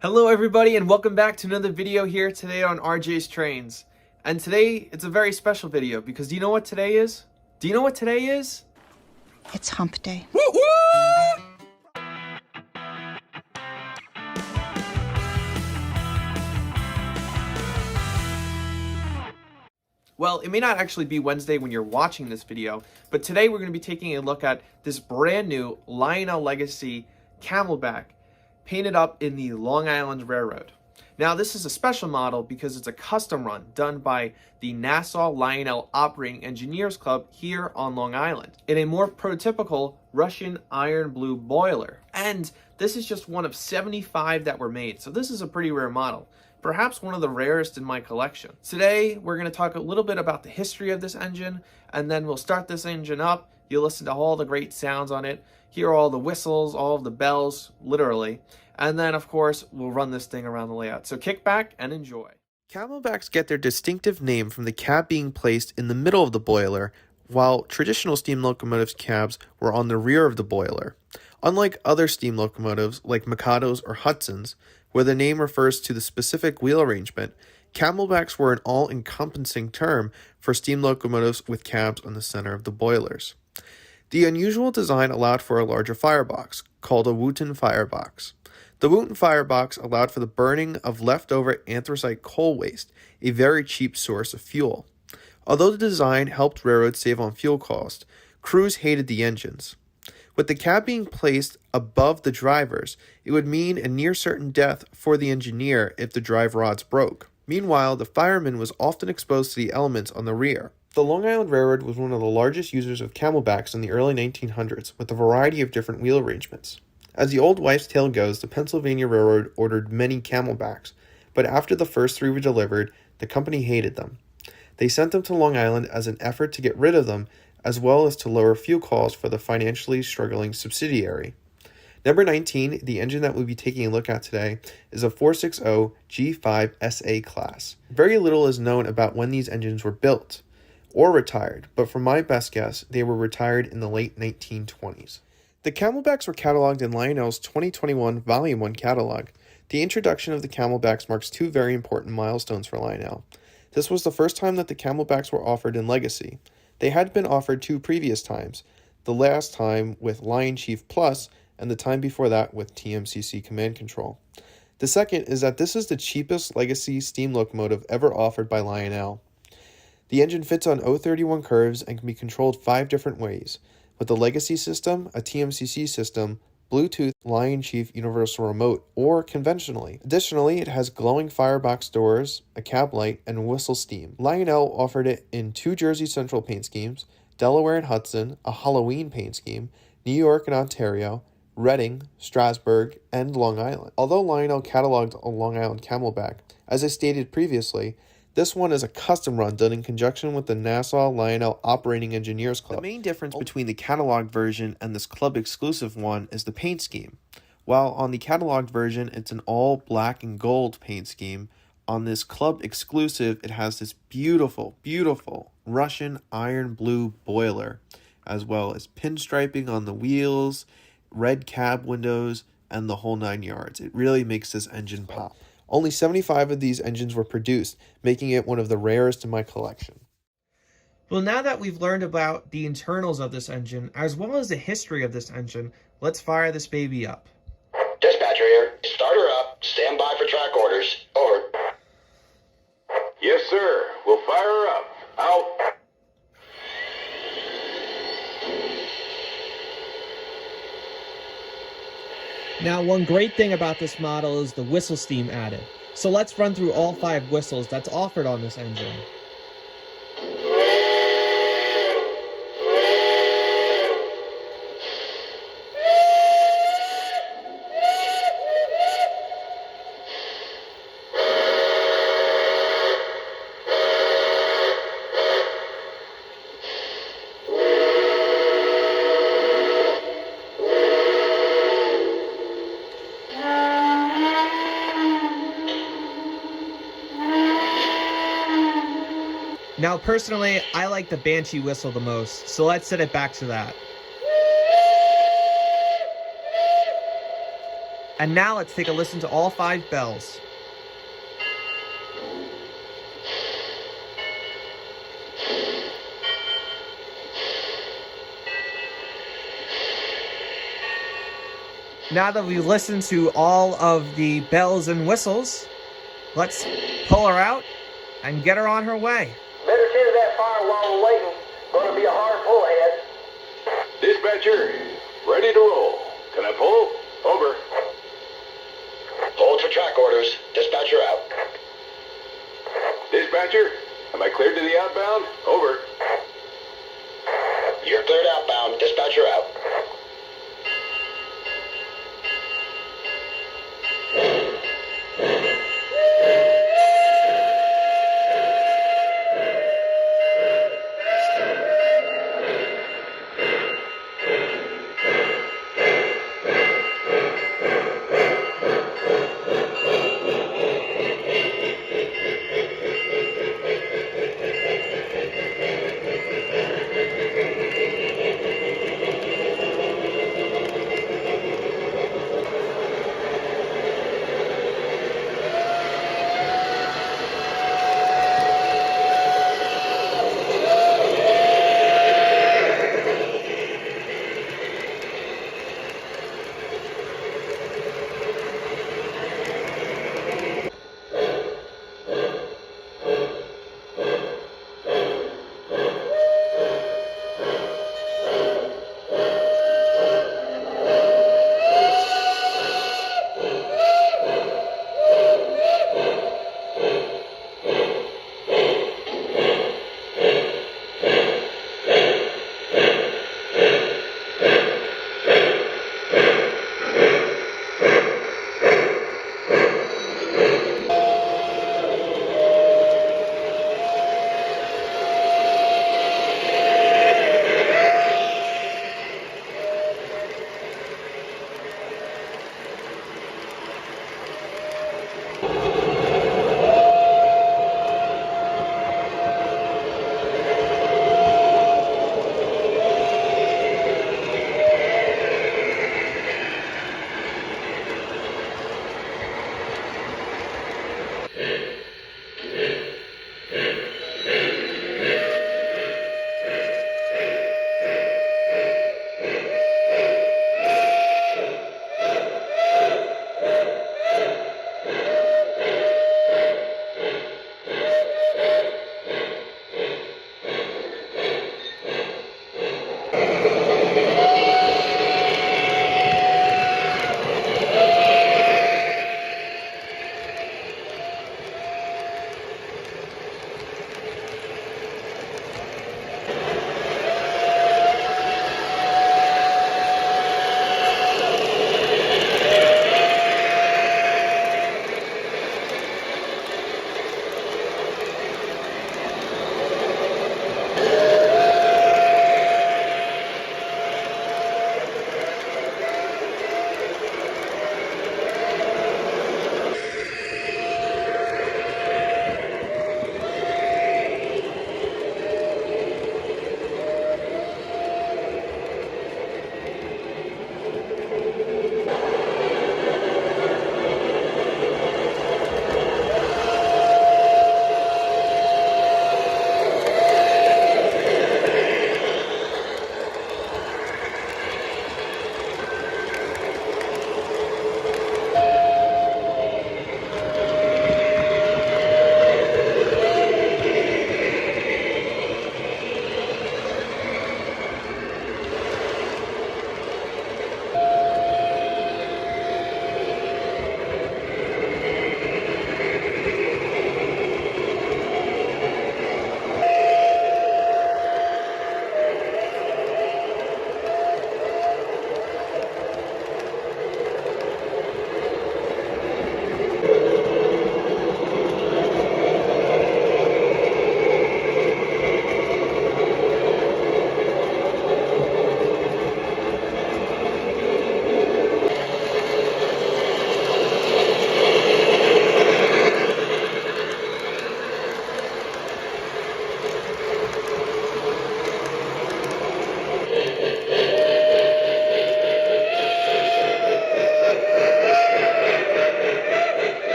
Hello everybody and welcome back to another video here today on RJ's Trains. And today it's a very special video because do you know what today is? Do you know what today is? It's hump day. Well, it may not actually be Wednesday when you're watching this video, but today we're going to be taking a look at this brand new Lionel Legacy Camelback painted up in the Long Island Railroad. Now, this is a special model because it's a custom run done by the Nassau Lionel Operating Engineers Club here on Long Island in a more prototypical Russian iron blue boiler. And this is just one of 75 that were made, so this is a pretty rare model. Perhaps one of the rarest in my collection. Today, we're going to talk a little bit about the history of this engine, and then we'll start this engine up. You'll listen to all the great sounds on it, hear all the whistles, all of the bells, literally. And then, of course, we'll run this thing around the layout. So kick back and enjoy. Camelbacks get their distinctive name from the cab being placed in the middle of the boiler, while traditional steam locomotives' cabs were on the rear of the boiler. Unlike other steam locomotives like Mikados or Hudsons, where the name refers to the specific wheel arrangement, Camelbacks were an all-encompassing term for steam locomotives with cabs on the center of the boilers. The unusual design allowed for a larger firebox, called a Wootton firebox. The Wootton firebox allowed for the burning of leftover anthracite coal waste, a very cheap source of fuel. Although the design helped railroads save on fuel cost, crews hated the engines. With the cab being placed above the drivers, it would mean a near-certain death for the engineer if the drive rods broke. Meanwhile, the fireman was often exposed to the elements on the rear. The Long Island Railroad was one of the largest users of Camelbacks in the early 1900s, with a variety of different wheel arrangements. As the old wives' tale goes, the Pennsylvania Railroad ordered many Camelbacks, but after the first 3 were delivered, the company hated them. They sent them to Long Island as an effort to get rid of them, as well as to lower fuel costs for the financially struggling subsidiary. Number 19, the engine that we'll be taking a look at today, is a 460 G5 SA class. Very little is known about when these engines were built or retired, but from my best guess, they were retired in the late 1920s. The Camelbacks were cataloged in Lionel's 2021 Volume 1 catalog. The introduction of the Camelbacks marks 2 very important milestones for Lionel. This was the first time that the Camelbacks were offered in Legacy. They had been offered 2 previous times, the last time with Lion Chief Plus and the time before that with TMCC Command Control. The second is that this is the cheapest Legacy steam locomotive ever offered by Lionel. The engine fits on 031 curves and can be controlled 5 different ways, with the Legacy system, a TMCC system, Bluetooth, Lion Chief Universal Remote, or conventionally. Additionally, it has glowing firebox doors, a cab light, and whistle steam. Lionel offered it in 2 Jersey Central paint schemes, Delaware and Hudson, a Halloween paint scheme, New York and Ontario, Reading, Strasburg, and Long Island. Although Lionel cataloged a Long Island Camelback, as I stated previously, this one is a custom run done in conjunction with the Nassau Lionel Operating Engineers Club. The main difference between the cataloged version and this club exclusive one is the paint scheme. While on the cataloged version, it's an all black and gold paint scheme, on this club exclusive, it has this beautiful, beautiful Russian iron blue boiler, as well as pinstriping on the wheels, red cab windows, and the whole 9 yards. It really makes this engine pop. Only 75 of these engines were produced, making it one of the rarest in my collection. Well, now that we've learned about the internals of this engine, as well as the history of this engine, let's fire this baby up. Dispatcher here. Start her up. Stand by for track orders. Over. Yes, sir. We'll fire her up. Out. Now, one great thing about this model is the whistle steam added. So let's run through all 5 whistles that's offered on this engine. Now, personally, I like the Banshee whistle the most, so let's set it back to that. And now let's take a listen to all 5 bells. Now that we've listened to all of the bells and whistles, let's pull her out and get her on her way. Better tend to that fire while we're waiting. Gonna be a hard pull ahead. Dispatcher, ready to roll. Can I pull? Over. Hold for track orders. Dispatcher out. Dispatcher, am I cleared to the outbound? Over. You're cleared outbound. Dispatcher out.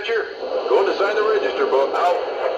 dispatcher. Going to sign the register book. Out.